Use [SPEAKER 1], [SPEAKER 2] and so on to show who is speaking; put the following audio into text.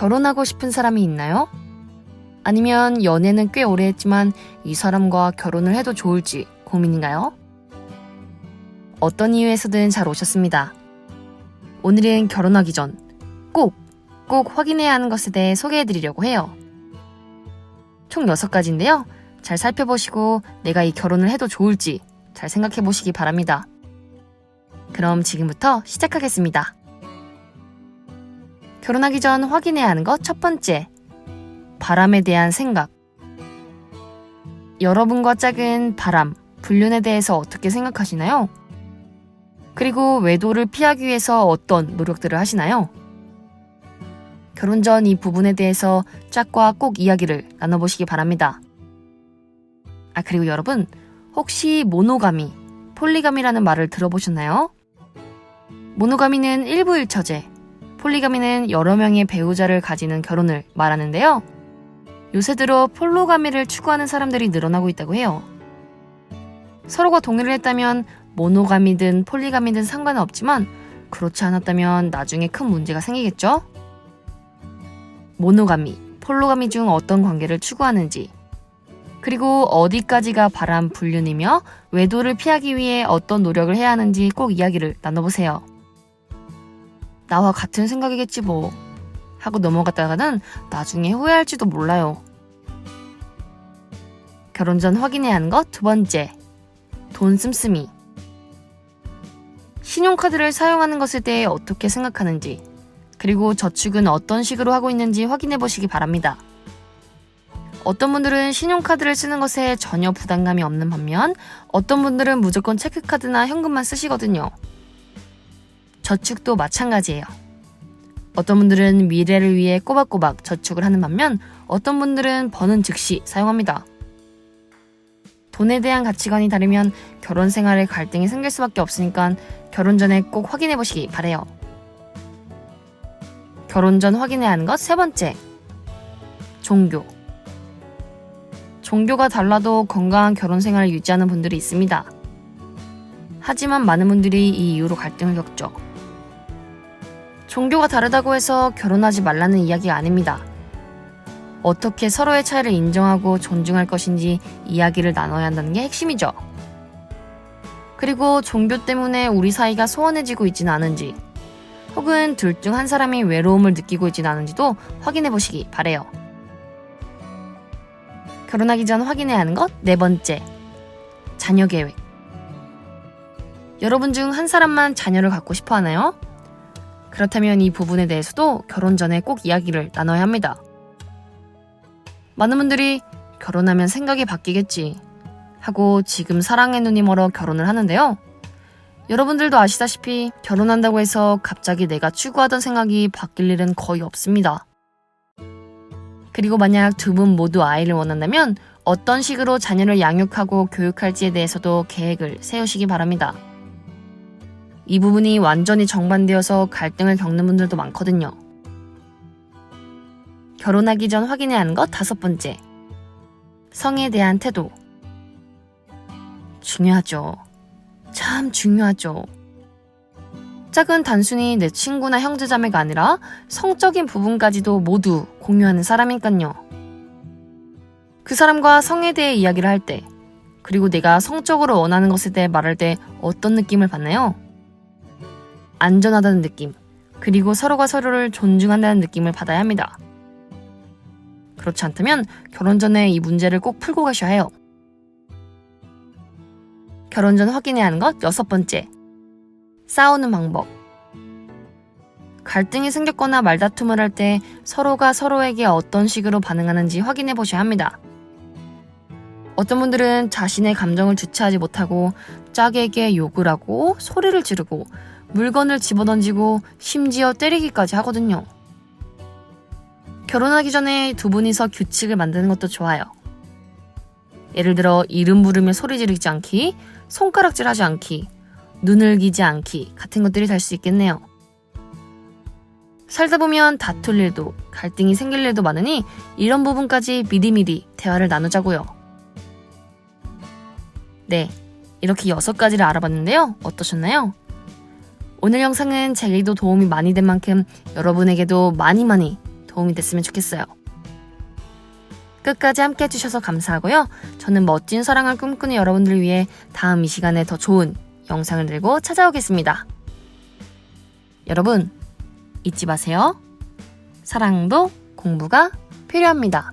[SPEAKER 1] 결혼하고 싶은 사람이 있나요? 아니면 연애는 꽤 오래 했지만 이 사람과 결혼을 해도 좋을지 고민인가요? 어떤 이유에서든 잘 오셨습니다. 오늘은 결혼하기 전 꼭 확인해야 하는 것에 대해 소개해드리려고 해요. 총 6가지인데요. 잘 살펴보시고 내가 이 결혼을 해도 좋을지 잘 생각해보시기 바랍니다. 그럼 지금부터 시작하겠습니다. 결혼하기 전 확인해야 하는 것 첫 번째, 바람에 대한 생각. 여러분과 짝은 바람, 불륜에 대해서 어떻게 생각하시나요? 그리고 외도를 피하기 위해서 어떤 노력들을 하시나요? 결혼 전 이 부분에 대해서 짝과 꼭 이야기를 나눠보시기 바랍니다. 그리고 여러분, 혹시 모노가미, 폴리가미라는 말을 들어보셨나요? 모노가미는 일부일처제, 폴리가미는 여러 명의 배우자를 가지는 결혼을 말하는데요. 요새 들어 폴로가미를 추구하는 사람들이 늘어나고 있다고 해요. 서로가 동의를 했다면 모노가미든 폴리가미든 상관은 없지만 그렇지 않았다면 나중에 큰 문제가 생기겠죠? 모노가미, 폴로가미 중 어떤 관계를 추구하는지, 그리고 어디까지가 바람, 불륜이며 외도를 피하기 위해 어떤 노력을 해야 하는지 꼭 이야기를 나눠보세요. 나와 같은 생각이겠지 뭐 하고 넘어갔다가는 나중에 후회할지도 몰라요. 결혼 전 확인해야 하는 것 두 번째, 돈 씀씀이. 신용카드를 사용하는 것에 대해 어떻게 생각하는지, 그리고 저축은 어떤 식으로 하고 있는지 확인해 보시기 바랍니다. 어떤 분들은 신용카드를 쓰는 것에 전혀 부담감이 없는 반면 어떤 분들은 무조건 체크카드나 현금만 쓰시거든요. 저축도 마찬가지예요. 어떤 분들은 미래를 위해 꼬박꼬박 저축을 하는 반면 어떤 분들은 버는 즉시 사용합니다. 돈에 대한 가치관이 다르면 결혼 생활에 갈등이 생길 수밖에 없으니까 결혼 전에 꼭 확인해 보시기 바래요. 결혼 전 확인해야 하는 것 세 번째, 종교. 종교가 달라도 건강한 결혼 생활을 유지하는 분들이 있습니다. 하지만 많은 분들이 이 이유로 갈등을 겪죠. 종교가 다르다고 해서 결혼하지 말라는 이야기가 아닙니다. 어떻게 서로의 차이를 인정하고 존중할 것인지 이야기를 나눠야 한다는 게 핵심이죠. 그리고 종교 때문에 우리 사이가 소원해지고 있지는 않은지, 혹은 둘 중 한 사람이 외로움을 느끼고 있지는 않은지도 확인해 보시기 바래요. 결혼하기 전 확인해야 하는 것 네 번째, 자녀 계획. 여러분 중 한 사람만 자녀를 갖고 싶어 하나요? 그렇다면 이 부분에 대해서도 결혼 전에 꼭 이야기를 나눠야 합니다. 많은 분들이 결혼하면 생각이 바뀌겠지 하고 지금 사랑의 눈이 멀어 결혼을 하는데요. 여러분들도 아시다시피 결혼한다고 해서 갑자기 내가 추구하던 생각이 바뀔 일은 거의 없습니다. 그리고 만약 두 분 모두 아이를 원한다면 어떤 식으로 자녀를 양육하고 교육할지에 대해서도 계획을 세우시기 바랍니다. 이 부분이 완전히 정반되어서 갈등을 겪는 분들도 많거든요. 결혼하기 전 확인해야 하는 것 다섯 번째, 성에 대한 태도. 중요하죠. 참 중요하죠. 짝은 단순히 내 친구나 형제자매가 아니라 성적인 부분까지도 모두 공유하는 사람이니까요. 그 사람과 성에 대해 이야기를 할 때, 그리고 내가 성적으로 원하는 것에 대해 말할 때 어떤 느낌을 받나요? 안전하다는 느낌, 그리고 서로가 서로를 존중한다는 느낌을 받아야 합니다. 그렇지 않다면 결혼 전에 이 문제를 꼭 풀고 가셔야 해요. 결혼 전 확인해야 하는 것 여섯 번째, 싸우는 방법. 갈등이 생겼거나 말다툼을 할 때 서로가 서로에게 어떤 식으로 반응하는지 확인해 보셔야 합니다. 어떤 분들은 자신의 감정을 주체하지 못하고 짝에게 욕을 하고 소리를 지르고 물건을 집어던지고 심지어 때리기까지 하거든요. 결혼하기 전에 두 분이서 규칙을 만드는 것도 좋아요. 예를 들어 이름 부르며 소리 지르지 않기, 손가락질하지 않기, 눈을 기지 않기 같은 것들이 될 수 있겠네요. 살다 보면 다툴 일도 갈등이 생길 일도 많으니 이런 부분까지 미리미리 대화를 나누자고요. 네, 이렇게 6가지를 알아봤는데요. 어떠셨나요? 오늘 영상은 제게도 도움이 많이 된 만큼 여러분에게도 많이 도움이 됐으면 좋겠어요. 끝까지 함께 해주셔서 감사하고요. 저는 멋진 사랑을 꿈꾸는 여러분들을 위해 다음 이 시간에 더 좋은 영상을 들고 찾아오겠습니다. 여러분, 잊지 마세요. 사랑도 공부가 필요합니다.